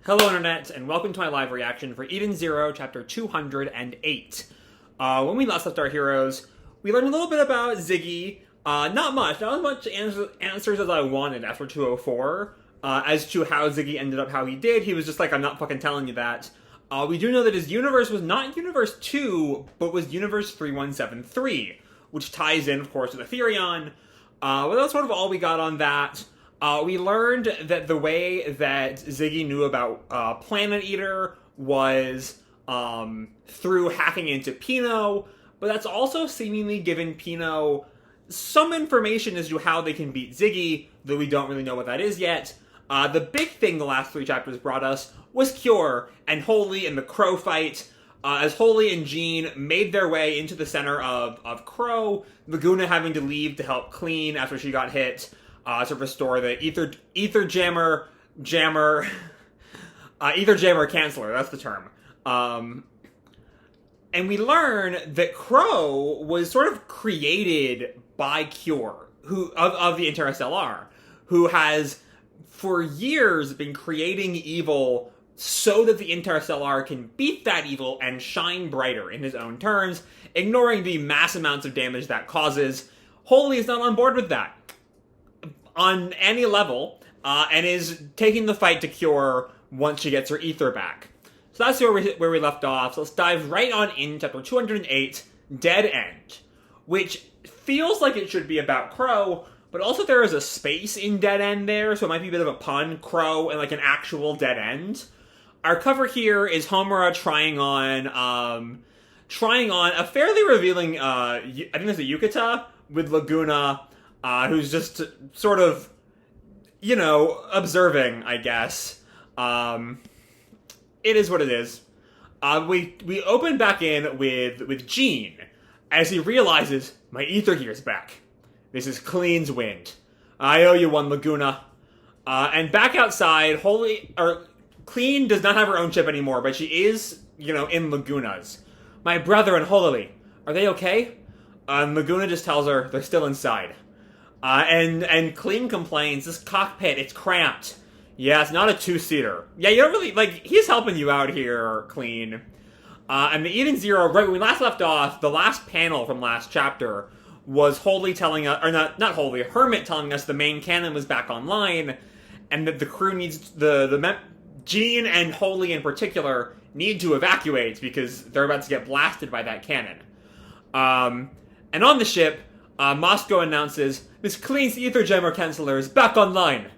Hello Internet, and welcome to my live reaction for Eden Zero, Chapter 208. When we last left our heroes, we learned a little bit about Ziggy. Not as much answers as I wanted after 204, as to how Ziggy ended up how he did. He was just like, I'm not fucking telling you that. We do know that his universe was not Universe 2, but was Universe 3173, which ties in, of course, with Etherion. Well, that's sort of all we got on that. We learned that the way that Ziggy knew about Planet Eater was through hacking into Pino, but that's also seemingly given Pino some information as to how they can beat Ziggy, though we don't really know what that is yet. The big thing the last three chapters brought us was Cure and Holy in the Crow fight. As Holy and Jean made their way into the center of Crow, Laguna having to leave to help clean after she got hit. To restore the Ether Jammer Canceller, that's the term. And we learn that Crow was sort of created by Cure, of the Interstellar, who has for years been creating evil so that the Interstellar can beat that evil and shine brighter in his own terms, ignoring the mass amounts of damage that causes. Holy is not on board with that on any level, and is taking the fight to Cure once she gets her ether back. So that's where we left off. So let's dive right on in chapter 208, Dead End, which feels like it should be about Crow, but also there is a space in Dead End there, so it might be a bit of a pun, Crow, and like an actual dead end. Our cover here is Homura trying on a fairly revealing, I think it's a yukata, with Laguna, who's just sort of, observing, I guess. It is what it is. We open back in with Jean, as he realizes, my Ether Gear's back. This is Clean's wind. I owe you one, Laguna. And back outside, Clean does not have her own ship anymore, but she is, in Laguna's. My brother and Holy, are they okay? And Laguna just tells her they're still inside. And Clean complains, this cockpit, it's cramped. Yeah, it's not a two-seater. Yeah, you don't really, he's helping you out here, Clean. And the Eden Zero, right when we last left off, the last panel from last chapter was Holy telling us, or not Holy, Hermit telling us the main cannon was back online, and that the crew needs, Jean and Holy in particular, need to evacuate because they're about to get blasted by that cannon. And on the ship, Moscow announces, Miss Clean's Ether Jammer Canceller is back online.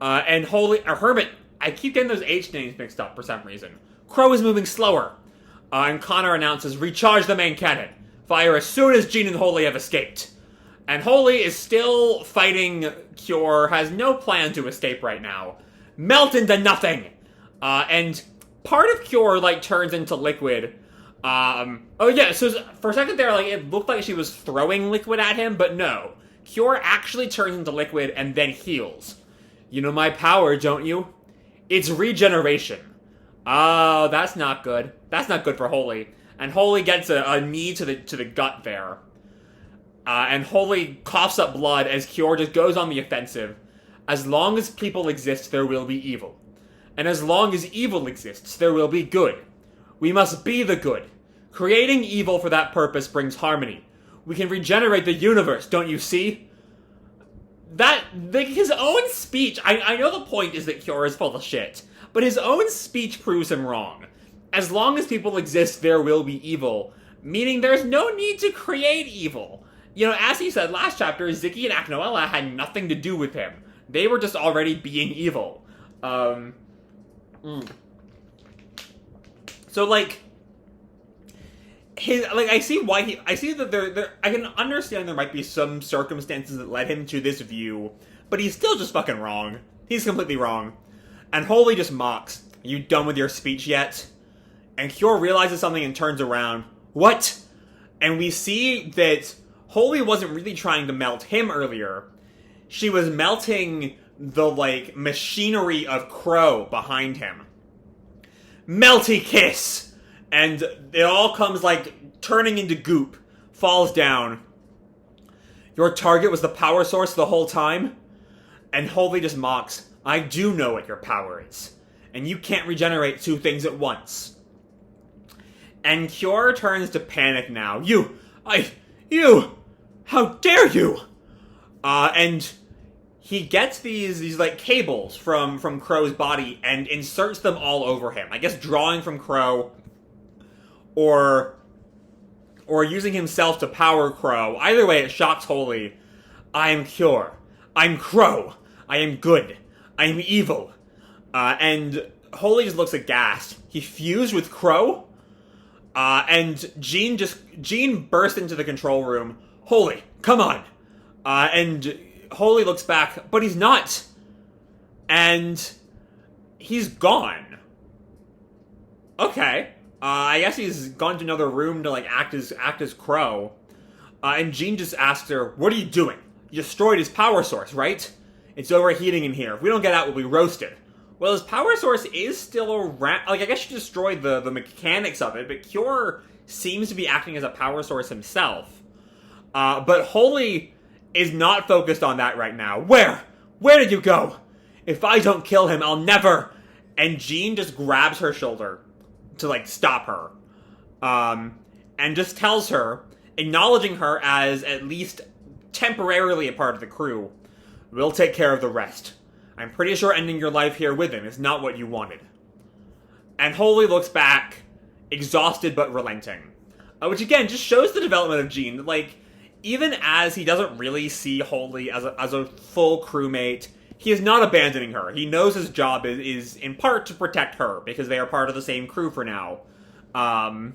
And Hermit, I keep getting those H names mixed up for some reason. Crow is moving slower. And Connor announces, recharge the main cannon. Fire as soon as Jean and Holy have escaped. And Holy is still fighting Cure, has no plan to escape right now. Melt into nothing! And part of Cure, turns into liquid. So for a second there, it looked like she was throwing liquid at him, but no. Cure actually turns into liquid and then heals. You know my power, don't you? It's regeneration. Oh, that's not good. That's not good for Holy. And Holy gets a knee to the gut there. And Holy coughs up blood as Cure just goes on the offensive. As long as people exist, there will be evil. And as long as evil exists, there will be good. We must be the good. Creating evil for that purpose brings harmony. We can regenerate the universe, don't you see? His own speech, I know the point is that Cure is full of shit, but his own speech proves him wrong. As long as people exist, there will be evil, meaning there's no need to create evil. As he said last chapter, Ziggy and Aknoella had nothing to do with him. They were just already being evil. So, I can understand there might be some circumstances that led him to this view, but he's still just fucking wrong. He's completely wrong. And Holy just mocks, are you done with your speech yet? And Cure realizes something and turns around. What? And we see that Holy wasn't really trying to melt him earlier. She was melting the, machinery of Crow behind him. Melty kiss! And it all comes, turning into goop. Falls down. Your target was the power source the whole time? And Holy just mocks, I do know what your power is. and you can't regenerate two things at once. And Cure turns to panic now. You! How dare you! And he gets these like cables from Crow's body and inserts them all over him. I guess drawing from Crow, or using himself to power Crow. Either way, it shocks Holy. I am Cure. I'm Crow. I am good. I am evil. And Holy just looks aghast. He fused with Crow. And Jean bursts into the control room. Holy, come on. And Holy looks back, but he's not. And he's gone. Okay. I guess he's gone to another room to like act as Crow. And Jean just asks her, "What are you doing? You destroyed his power source, right? It's overheating in here. If we don't get out, we'll be roasted." Well, his power source is still around. Like, I guess you destroyed the mechanics of it, but Cure seems to be acting as a power source himself. But Holy is not focused on that right now. Where did you go? If I don't kill him, I'll never. And Jean just grabs her shoulder to, like, stop her. And just tells her, acknowledging her as at least temporarily a part of the crew, "We'll take care of the rest. I'm pretty sure ending your life here with him is not what you wanted." And Holy looks back, exhausted but relenting. Which again, just shows the development of Jean. Like, even as he doesn't really see Holy as a full crewmate, he is not abandoning her. He knows his job is in part to protect her, because they are part of the same crew for now. I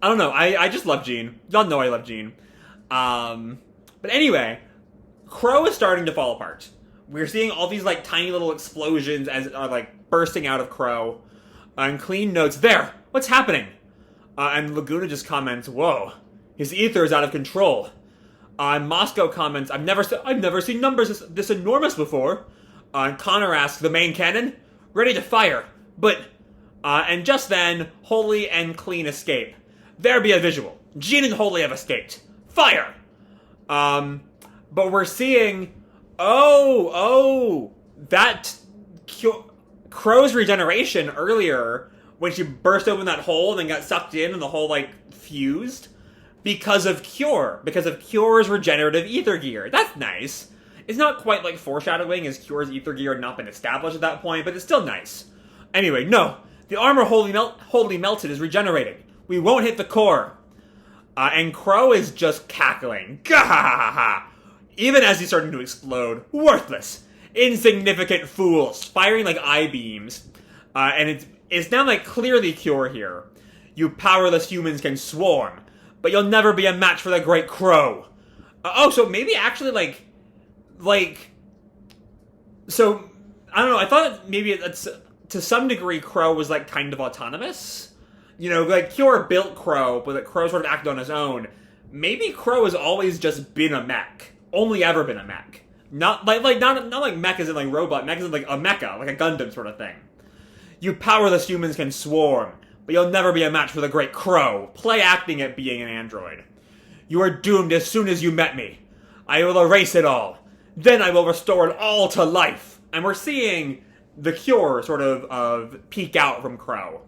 don't know, I just love Jean. Y'all know I love Jean. But anyway, Crow is starting to fall apart. We're seeing all these, like, tiny little explosions as are, like, bursting out of Crow. And Clean notes, "There! What's happening?" And Laguna just comments, "Whoa, his ether is out of control." And Moscow comments, I've never seen numbers this enormous before." And Connor asks, "The main cannon? Ready to fire." But, and just then, Holy and Clean escape. There be a visual. Jean and Holy have escaped. Fire! But we're seeing... that Crow's regeneration earlier, when she burst open that hole and then got sucked in and the hole, like, fused, because of Cure's regenerative ether gear. That's nice. It's not quite like foreshadowing, as Cure's ether gear had not been established at that point, but it's still nice. Anyway, no. The armor wholly melted is regenerating. We won't hit the core. And Crow is just cackling. Gah! Even as he's starting to explode. Worthless. Insignificant fools. Firing like I-beams. And it's now like clearly Cure here. You powerless humans can swarm, but you'll never be a match for the great Crow. So maybe actually so, I don't know, I thought maybe it's, to some degree, Crow was like kind of autonomous. You know, like Cure built Crow, but that Crow sort of acted on his own. Maybe Crow has always just been a mech. Only ever been a mech. Not like mech as in like robot, mech as in like a mecha, like a Gundam sort of thing. You powerless humans can swarm, but you'll never be a match for the great Crow. Play acting at being an android. You are doomed as soon as you met me. I will erase it all. Then I will restore it all to life. And we're seeing the Cure sort of peek out from Crow.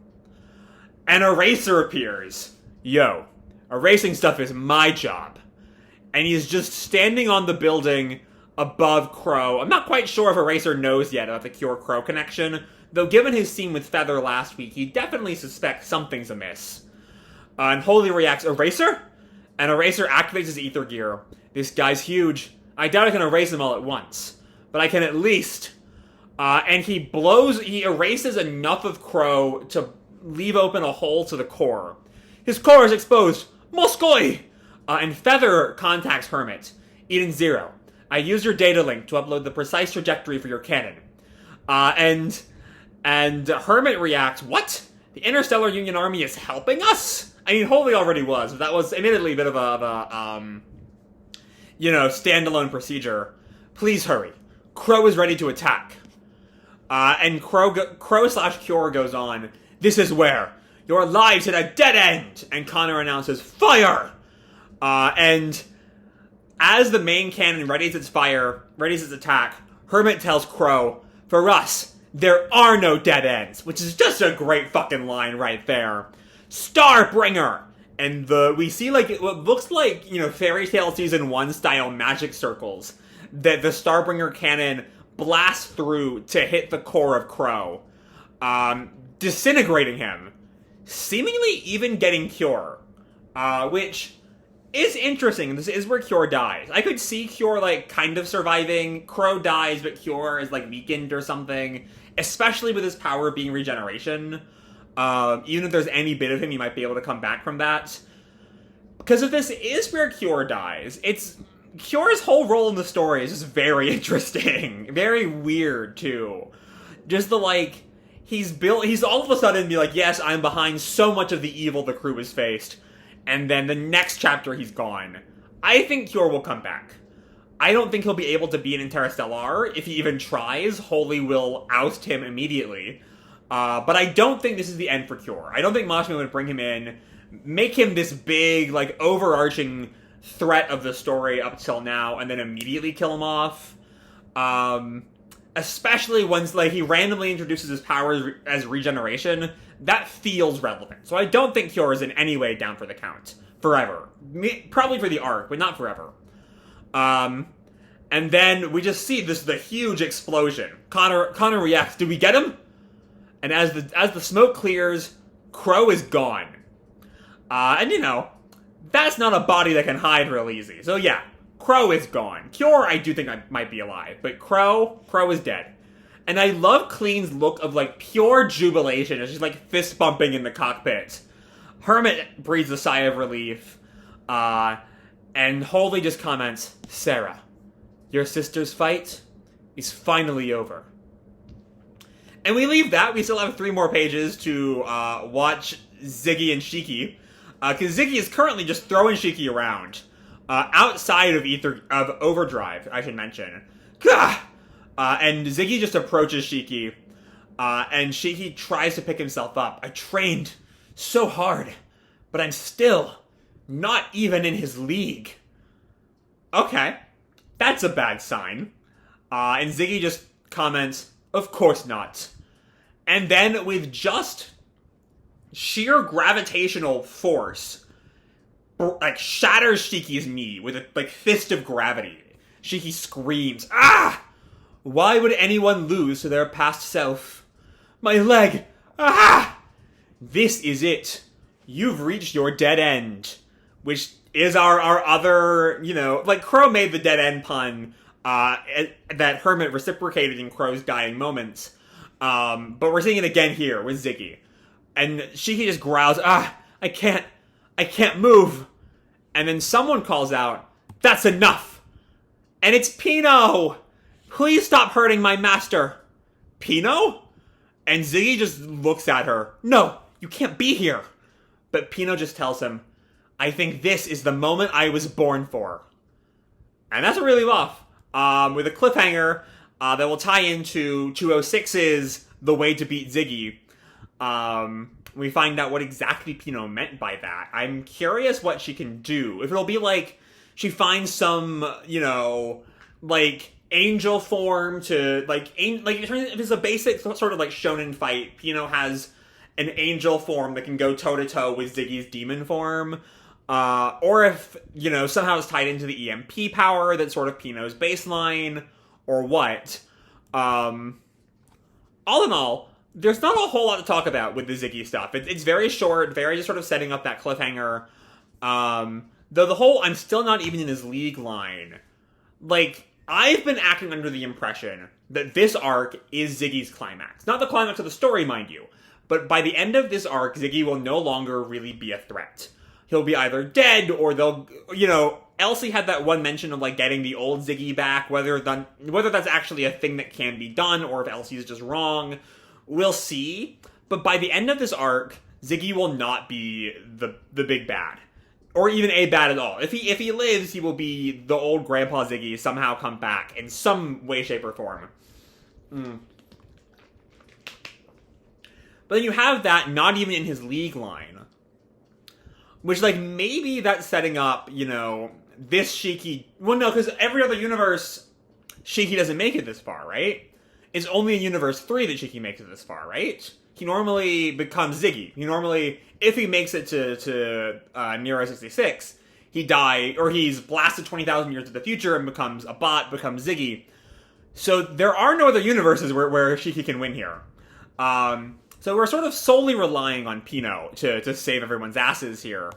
An eraser appears. Yo, erasing stuff is my job. And he's just standing on the building above Crow. I'm not quite sure if Eraser knows yet about the Cure-Crow connection, though given his scene with Feather last week, he definitely suspects something's amiss. And Holy reacts, "Eraser?" And Eraser activates his ether gear. "This guy's huge. I doubt I can erase them all at once. But I can at least..." And he erases enough of Crow to leave open a hole to the core. "His core is exposed. Moskoy!" And Feather contacts Hermit. "Eden 0. I used your data link to upload the precise trajectory for your cannon." And Hermit reacts, "What? The Interstellar Union Army is helping us?" I mean, Holy already was, but that was admittedly a bit of a standalone procedure. "Please hurry. Crow is ready to attack." And Crow/Cure goes on, "This is where your lives hit a dead end!" And Connor announces, "Fire!" And as the main cannon readies its attack, Hermit tells Crow, "For us, There are no dead ends, which is just a great fucking line right there. Starbringer! And we see like what looks like, Fairy Tail Season 1 style magic circles that the Starbringer cannon blasts through to hit the core of Crow, disintegrating him, seemingly even getting Cure, which is interesting. This is where Cure dies. I could see Cure, like, kind of surviving. Crow dies, but Cure is, like, weakened or something, especially with his power being regeneration. Even if there's any bit of him, he might be able to come back from that. Because if this is where Cure dies, Cure's whole role in the story is just very interesting. Very weird, too. Just the, like, he's all of a sudden be like, yes, I'm behind so much of the evil the crew has faced. And then the next chapter, he's gone. I think Cure will come back. I don't think he'll be able to be an Interstellar. If he even tries, Holy will oust him immediately. But I don't think this is the end for Cure. I don't think Mashima would bring him in, make him this big, like, overarching threat of the story up till now, and then immediately kill him off. Especially once, like, he randomly introduces his powers as regeneration. That feels relevant. So I don't think Cure is in any way down for the count. Forever. Probably for the arc, but not forever. And then we just see the huge explosion. Connor reacts, "Do we get him?" And as the smoke clears, Crow is gone. And that's not a body that can hide real easy. So yeah, Crow is gone. Cure, I do think might be alive, but Crow is dead. And I love Clean's look of, like, pure jubilation as she's, like, fist bumping in the cockpit. Hermit breathes a sigh of relief, and Holy just comments, "Sarah, your sister's fight is finally over." And we leave that. We still have 3 more pages to watch Ziggy and Shiki, because Ziggy is currently just throwing Shiki around, outside of Overdrive, I should mention. Gah! And Ziggy just approaches Shiki, and Shiki tries to pick himself up. "I trained so hard, but I'm still not even in his league." Okay, that's a bad sign. And Ziggy just comments, "Of course not." And then with just sheer gravitational force, like, shatters Shiki's knee with a, like, fist of gravity. Shiki screams, "Ah! Why would anyone lose to their past self? My leg! Ah! This is it. You've reached your dead end." Which is our other, like, Crow made the dead end pun, that Hermit reciprocated in Crow's dying moments. But we're seeing it again here with Ziggy. And Shiki just growls, "Ah! I can't move." And then someone calls out, "That's enough!" And it's Pino! "Please stop hurting my master." "Pino?" And Ziggy just looks at her. "No, you can't be here." But Pino just tells him, "I think this is the moment I was born for." And that's really rough. With a cliffhanger that will tie into 206's The Way to Beat Ziggy. We find out what exactly Pino meant by that. I'm curious what she can do. If it'll be like, she finds some, like, angel form to, like, if it's a basic sort of, like, shonen fight, Pino has an angel form that can go toe-to-toe with Ziggy's demon form. Or if, somehow it's tied into the EMP power that's sort of Pino's baseline, or what. All in all, there's not a whole lot to talk about with the Ziggy stuff. It's very short, very just sort of setting up that cliffhanger. Though the whole "I'm still not even in his league" line, like, I've been acting under the impression that this arc is Ziggy's climax. Not the climax of the story, mind you, but by the end of this arc, Ziggy will no longer really be a threat. He'll be either dead, or they'll, Elsie had that one mention of, like, getting the old Ziggy back, whether that's actually a thing that can be done, or if Elsie is just wrong. We'll see. But by the end of this arc, Ziggy will not be the big bad. Or even a bad at all. If he lives, he will be the old Grandpa Ziggy, somehow come back in some way, shape, or form. But then you have that not even in his league line. Which, like, maybe that's setting up, this Shiki... Well, no, because every other universe, Shiki doesn't make it this far, right? it's only in Universe 3 that Shiki makes it this far, right? He normally becomes Ziggy. He normally, if he makes it to Nero 66, he's blasted 20,000 years into the future and becomes a bot, becomes Ziggy. So there are no other universes where Shiki can win here. So we're sort of solely relying on Pino to save everyone's asses here.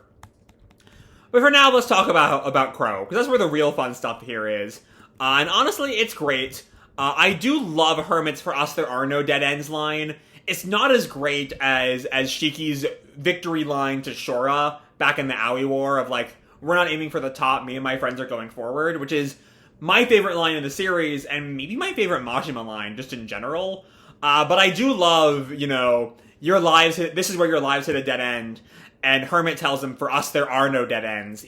But for now, let's talk about Crow, because that's where the real fun stuff here is. And honestly, it's great. I do love Hermit's "For Us There Are No Dead Ends" line. It's not as great as Shiki's victory line to Shora back in the Aoi War of like, we're not aiming for the top, me and my friends are going forward, which is my favorite line in the series, and maybe my favorite Majima line, just in general. But I do love, this is where your lives hit a dead end, and Hermit tells him, "For us there are no dead ends,"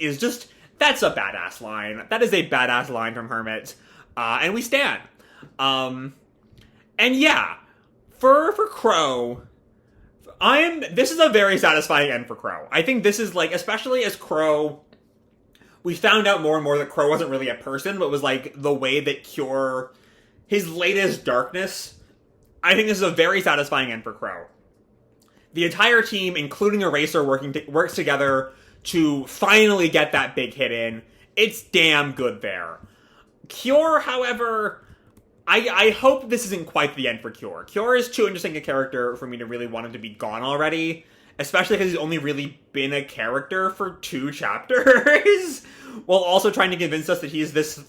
that's a badass line. That is a badass line from Hermit. And we stand. And yeah, for Crow, this is a very satisfying end for Crow. I think this is like, especially as Crow, we found out more and more that Crow wasn't really a person, but was like the way that Cure, his latest darkness. I think this is a very satisfying end for Crow. The entire team, including Eraser, works together to finally get that big hit in. It's damn good there. Cure, however, I hope this isn't quite the end for Cure. Cure is too interesting a character for me to really want him to be gone already, especially because he's only really been a character for 2 chapters, while also trying to convince us that he's this,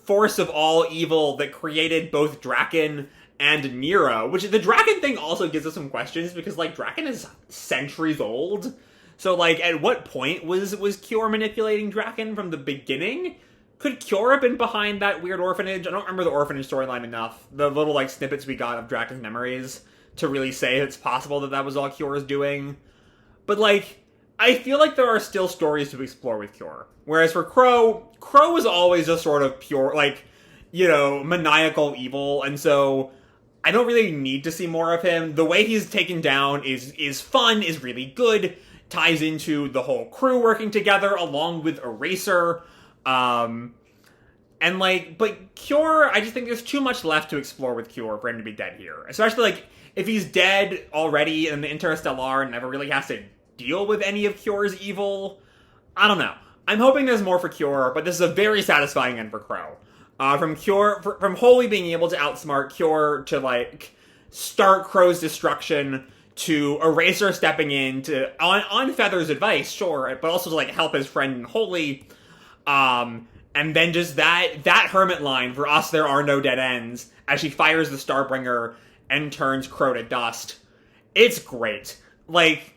force of all evil that created both Draken and Nero, which the Draken thing also gives us some questions, because, like, Draken is centuries old. So, like, at what point was Cure manipulating Draken from the beginning? Could Cure have been behind that weird orphanage? I don't remember the orphanage storyline enough. The little, like, snippets we got of Draken's memories to really say it's possible that was all Cure's doing. But, like, I feel like there are still stories to explore with Cure. Whereas for Crow was always just sort of pure, like, maniacal evil, and so I don't really need to see more of him. The way he's taken down is fun, is really good, ties into the whole crew working together along with Eraser. And like, but Cure, I just think there's too much left to explore with Cure for him to be dead here. Especially like, if he's dead already in the Interstellar and never really has to deal with any of Cure's evil, I don't know. I'm hoping there's more for Cure, but this is a very satisfying end for Crow. From Holy being able to outsmart Cure to like start Crow's destruction, to Eraser stepping in to on Feather's advice, sure, but also to like help his friend Holy. And then just that Hermit line, "For us there are no dead ends," as she fires the Starbringer and turns Crow to dust. It's great. Like,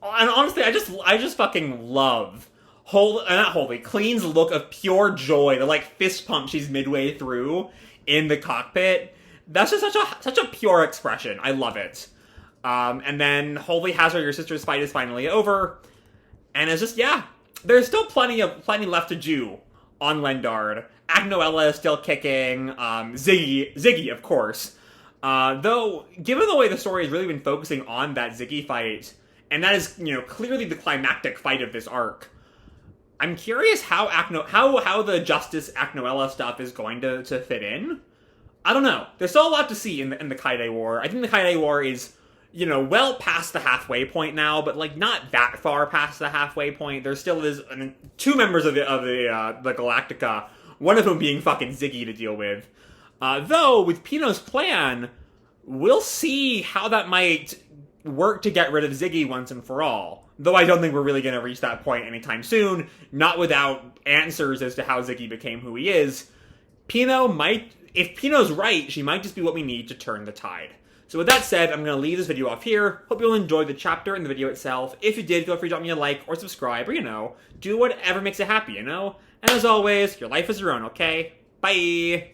and honestly, I just fucking love Clean's look of pure joy, the like fist pump she's midway through in the cockpit. That's just such a pure expression. I love it. And then Holy has her, "Your sister's fight is finally over," and it's just, yeah, there's still plenty left to do on Lendard. Agnoella is still kicking. Ziggy, of course. Though, given the way the story has really been focusing on that Ziggy fight, and that is, clearly the climactic fight of this arc, I'm curious how the Justice Agnoella stuff is going to fit in. I don't know. There's still a lot to see in the Kaide War. I think the Kaide War is, well past the halfway point now, but like not that far past the halfway point. There still is 2 members of the Galactica, one of whom being fucking Ziggy to deal with. Though with Pino's plan, we'll see how that might work to get rid of Ziggy once and for all. Though I don't think we're really going to reach that point anytime soon, not without answers as to how Ziggy became who he is. If Pino's right, she might just be what we need to turn the tide. So with that said, I'm going to leave this video off here. Hope you'll enjoy the chapter and the video itself. If you did, feel free to drop me a like or subscribe, or, do whatever makes you happy, And as always, your life is your own, okay? Bye!